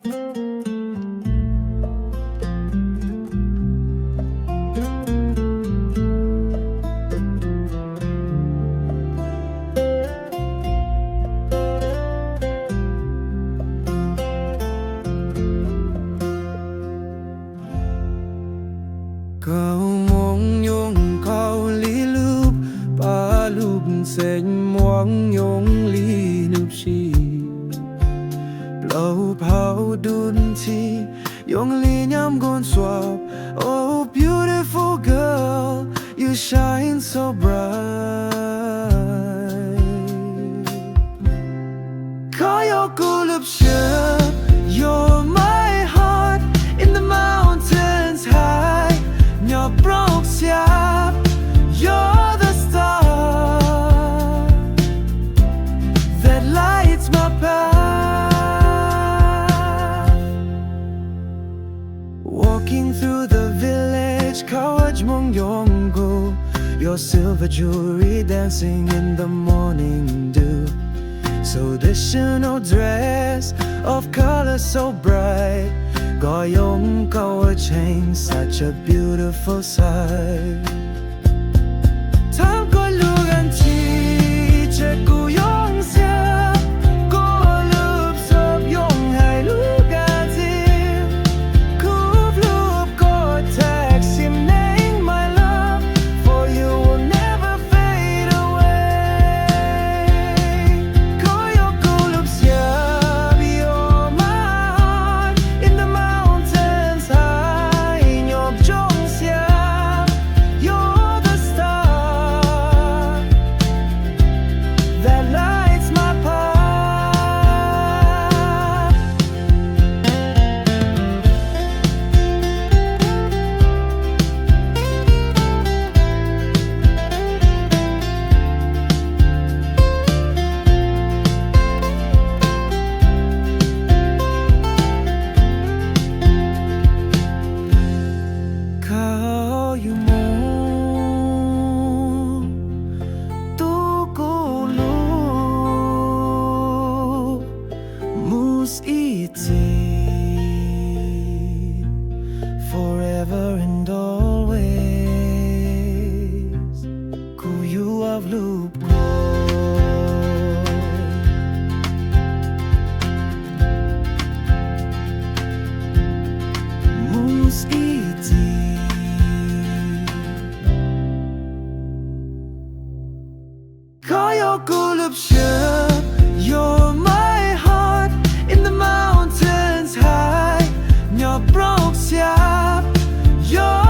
Cầu mong nhung cầu lý lúp ba lúp xanh mong nhung lý núp chi lâu bao đun chi nhung lý nhắm gon swap. Oh beautiful girl, you shine so bright. Call your cool up shirt, you're my heart in the mountains high. Your broke siap, you're the star that lights my path. Walking through the village, Nkauj Hmoob, your silver jewelry dancing in the morning dew. So traditional dress of color so bright, got yung Nkauj chain, such a beautiful sight. Time ko lugan chi, che ku yung siya, ko lup sop yung hai lugan zim, kup lup ko text him name my love, for you will never fade away. Ko yung lup siya, you're my heart in the mountains high. In your jong siya, you're the star that lights my path. Nkauj Hmoob, tu ku lup mus iti forever and always. Ku you av lup ko mus iti. Call your cool up shirt, you're my heart in the mountains high. Your broke siap, you're